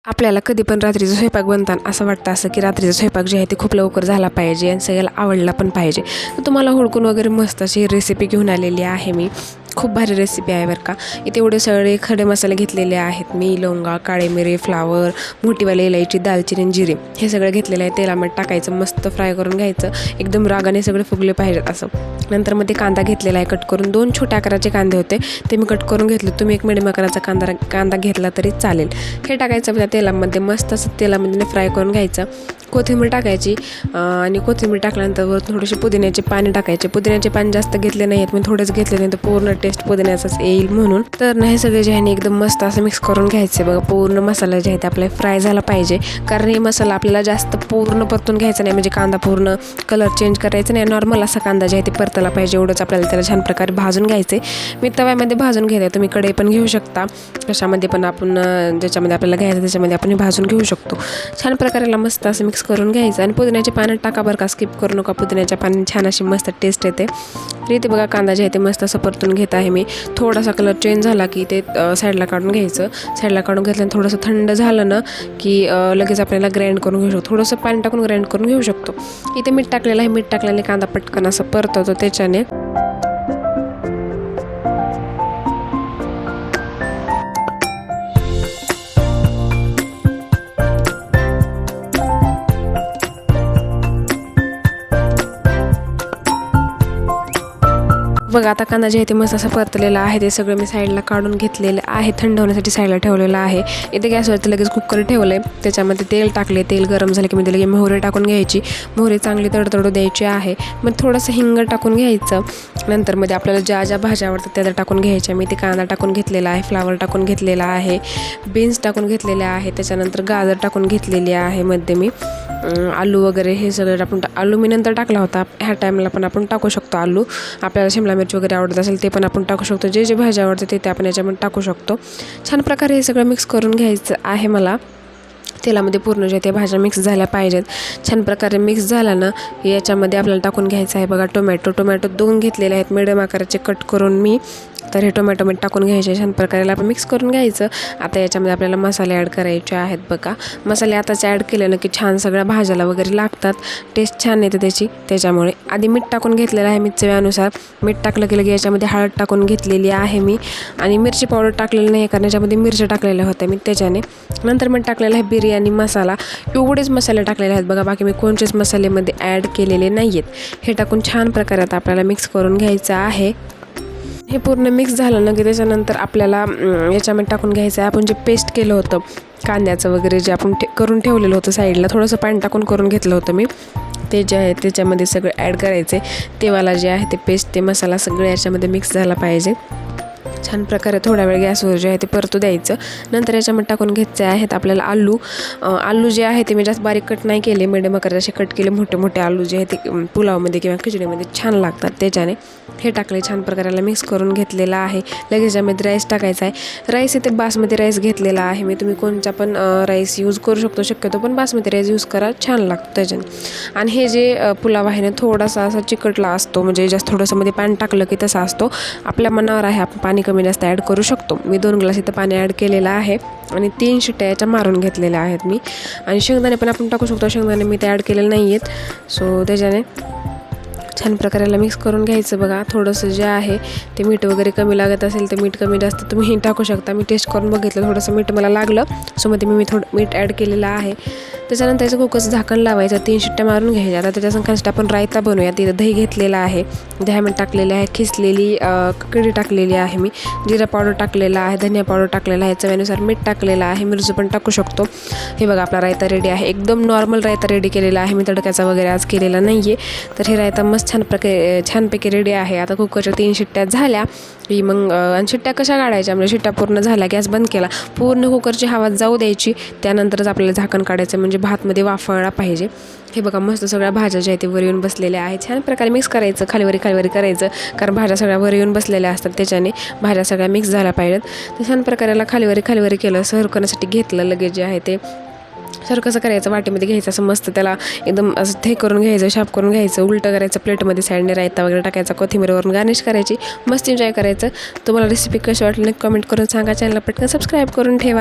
आपल्याला कधी पण रात्रीचा स्वयंपाक बनताना असं वाटतं की रात्रीचा स्वयंपाक जे आहे ते खूप लवकर झाला पाहिजे आणि सगळ्याला आवडला पण पाहिजे. तर तुम्हाला हुडकून वगैरे मस्त अशी रेसिपी घेऊन आलेली आहे मी. खूप भारी रेसिपी आहे बरं का. इथे एवढे सगळे खडे मसाले घेतलेले आहेत मी. लवंगा, काळे मिरे, फ्लावर, मोठीवाली इलायची, दालचिनी आणि जिरे हे सगळं घेतलेलं आहे. तेलामध्ये टाकायचं, मस्त फ्राय करून घ्यायचं. एकदम रागाने सगळे फुगले पाहिजेत असं. नंतर मध्ये कांदा घेतलेला आहे कट करून. 2 छोट्या आकाराचे कांदे होते ते मी कट करून घेतले. तुम्ही एक मिडियम आकाराचा कांदा घेतला तरी चालेल. हे टाकायचं त्या तेलामध्ये, मस्त असं तेलामध्ये फ्राय करून घ्यायचं. कोथिंबीर टाकायची आणि कोथिंबीर टाकल्यानंतर वर थोडेसे पुदिन्याचे पाणी टाकायचे. पुदिन्याचे पाणी जास्त घेतले नाही आहेत मी, थोडेच घेतले, नाही तर पूर्ण टेस्ट पुदिन्याचाच येईल म्हणून. तर ना हे सगळे जे आहे ना एकदम मस्त असं मिक्स करून घ्यायचे. बघा पूर्ण मसाला जे आहे ते आपला फ्राय झाला पाहिजे, कारण हे मसाला आपल्याला जास्त पूर्ण परतून घ्यायचा नाही, म्हणजे कांदा पूर्ण कलर चेंज करायचा नाही. नॉर्मल असा कांदा जे आहे ते परतला पाहिजे, एवढंच आपल्याला त्याला छान प्रकारे भाजून घ्यायचे. मी तव्यामध्ये भाजून घेते, तुम्ही कढई पण घेऊ शकता, कशामध्ये पण आपण ज्याच्यामध्ये आपल्याला घ्यायचं त्याच्यामध्ये आपण भाजून घेऊ शकतो. छान प्रकारे मस्त असं मिक्स करून घ्यायचं आणि पुदिन्याचे पानं टाका बरं का, स्किप करू नका. पुदिन्याच्या पाण्याने छान अशी मस्त टेस्ट येते. इथे बघा कांदा जे आहे ते मस्त असं परतून घेत आहे मी. थोडासा कलर चेंज झाला की ते साईडला काढून घ्यायचं. साईडला काढून घेतल्यानं थोडंसं थंड झालं ना की लगेच आपल्याला ग्राइंड करून घेऊ शकतो. थोडंसं पाणी टाकून ग्राइंड करून घेऊ शकतो. इथे मीठ टाकलेलं आहे. मीठ टाकल्याने कांदा पटकन असं परतवतो त्याच्याने. बघा आता कांदा जे आहे ते मस्त असं परतलेला आहे. ते सगळं मी साईडला काढून घेतलेलं आहे, थंड होण्यासाठी साईडला ठेवलेलं आहे. इथे गॅसवरती लगेच कुकर ठेवलं आहे, त्याच्यामध्ये तेल टाकले. तेल गरम झालं की मी लगेच मोहरी टाकून घ्यायची. मोहरी चांगली तडतडू द्यायची आहे. मग थोडंसं हिंग टाकून घ्यायचं. नंतर मध्ये आपल्याला ज्या ज्या भाज्या आवडतात त्या टाकून घ्यायच्या. मी ते कांदा टाकून घेतलेला आहे, फ्लावर टाकून घेतलेला आहे, बीन्स टाकून घेतलेले आहे, त्याच्यानंतर गाजर टाकून घेतलेली आहे. मध्ये मी आलू वगैरे हे सगळं आपण आलू मी नंतर टाकला होता. ह्या टाईमला पण आपण टाकू शकतो आलू. आपल्याला शिमला मिरची वगैरे आवडत असेल ते पण आपण टाकू शकतो. जे जे भाज्या आवडते ते आपण याच्यामध्ये टाकू शकतो. छान प्रकारे हे सगळं मिक्स करून घ्यायचं आहे मला. तेलामध्ये पूर्ण जे ते भाज्या मिक्स झाल्या पाहिजेत. छान प्रकारे मिक्स झाला ना याच्यामध्ये आपल्याला टाकून घ्यायचं आहे बघा टोमॅटो. 2 घेतलेले आहेत मिडियम आकाराचे कट करून मी. तर हे टोमॅटोमध्ये टाकून घ्यायचे. छान प्रकारे आपण मिक्स करून घ्यायचं. आता याच्यामध्ये आपल्याला मसाले ॲड करायचे आहेत बघा. मसाले आताच ॲड केले ना की छान सगळ्या भाज्याला वगैरे लागतात, टेस्ट छान येते त्याची. त्याच्यामुळे आधी मीठ टाकून घेतलेलं आहे मी चवीनुसार. मीठ टाकलं की लगे याच्यामध्ये हळद टाकून घेतलेली आहे मी. आणि मिरची पावडर टाकलेली नाही कारण याच्यामध्ये मिरच्या टाकलेल्या होत्या मी त्याच्याने. नंतर मी टाकलेला आहे बिर्याणी मसाला. एवढेच मसाले टाकलेले आहेत बघा, बाकी मी कोणतेच मसाल्यामध्ये ॲड केलेले नाही आहेत. हे टाकून छान प्रकारे आता आपल्याला मिक्स करून घ्यायचं आहे. हे पूर्ण मिक्स झालं ना की त्याच्यानंतर आपल्याला याच्यामध्ये टाकून घ्यायचं आहे आपण जे पेस्ट केलं होतं कांद्याचं वगैरे, जे आपण करून ठेवलेलं होतं साईडला. थोडंसं पाणी टाकून करून घेतलं होतं मी. ते जे आहे त्याच्यामध्ये सगळं ॲड करायचे. तेवाला जे आहे ते पेस्ट, ते मसाला सगळं याच्यामध्ये मिक्स झाला पाहिजे. छान प्रकारे थोडा वेळ गॅसवर जे आहे ते परतू द्यायचं. नंतर याच्यामध्ये टाकून घ्यायचे आहेत आपल्याला आलू. आलू जे आहे ते मी जास्त बारीक कट नाही केले, मिडियम आकाराचे असे कट केले. मोठे मोठे आलू जे आहे ते पुलावमध्ये किंवा खिचडीमध्ये छान लागतात त्याच्याने. हे टाकले. छान प्रकारे मिक्स करून घेतलेला आहे. लगेच यामध्ये राईस टाकायचा आहे. राईस इथे बासमती राईस घेतलेला आहे मी. तुम्ही कोणता पण राईस यूज करू शकतो शक्यतो, पण बासमती राईस यूज करा, छान लागतो त्याच्याने. आणि हे जे पुलाव आहे ना थोडासा असा चिकटला असतो, म्हणजे जास्त थोडंसं मध्ये पाणी टाकलं की तसा असतो. आपल्या मनावर आहे, आपण पाणी कमी जास्त ॲड करू शकतो. मी 2 ग्लास इथं पाणी ॲड केलेलं आहे आणि 3 शिट्ट्या याच्या मारून घेतलेल्या आहेत मी. आणि शेंगदाणे पण आपण टाकू शकतो. शेंगदाणे मी ते ॲड केलेले नाही आहेत, सो त्याच्याने छान प्रकारे मिक्स करून घ्यायचं बघा. थोडंसं जे आहे ते मीठ वगैरे कमी लागत असेल तर मीठ कमी जास्त तुम्ही टाकू शकता. मी टेस्ट करून बघितलं, थोडंसं मीठ मला लागलं, सो मध्ये मी थोडं मीठ ॲड केलेलं आहे. त्याच्यानंतर याचं कुकरचं झाकण लावायचं. 3 शिट्ट्या मारून घ्यायच्या. आता त्याच्या संकष्ट आपण रायता बनवूया. तिथं दही घेतलेला आहे, दह्यामध्ये टाकलेले आहे, खिसलेली कढी टाकलेली आहे मी, जिरा पावडर टाकलेला आहे, धनिया पावडर टाकलेला आहे, चवीनुसार मीठ टाकलेलं आहे, मिरची पण टाकू शकतो. हे बघा आपला रायता रेडी आहे. एकदम नॉर्मल रायता रेडी केलेला आहे मी, तडक्याचा वगैरे आज केलेला नाही आहे. तर हे रायता मस्त छानपैकी रेडी आहे. आता कुकरच्या 3 शिट्ट्या झाल्या की मग आणि शिट्ट्या कशा काढायच्या, म्हणजे शिट्ट्या पूर्ण झाल्या गॅस बंद केला, पूर्ण कुकरची हवा जाऊ द्यायची, त्यानंतरच आपल्याला झाकण काढायचं, म्हणजे भातमध्ये वाफाळला पाहिजे. हे बघा मस्त सगळ्या भाज्या ज्या आहेत ते वर येऊन बसलेल्या आहेत. छान प्रकारे मिक्स करायचं, खालीवरी करायचं, कारण भाज्या सगळ्या वर येऊन बसलेल्या असतात, त्याच्याने भाज्या सगळ्या मिक्स झाल्या पाहिजेत. तर छान प्रकारे खालीवरी केलं. सर्व करण्यासाठी घेतलं लगेच जे आहे ते. सर कसं करायचं, वाटीमध्ये घ्यायचं असं मस्त, त्याला एकदम असं थे करून घ्यायचं, शार्प करून घ्यायचं, उलटं करायचं, प्लेटमध्ये साईडने रायता वगैरे टाकायचा, कोथिंबीरवरून गार्निश करायची, मस्त एन्जॉय करायचं. तुम्हाला रेसिपी कशी वाटली कमेंट करून सांगा. चॅनलला पटकन सबस्क्राईब करून ठेवा.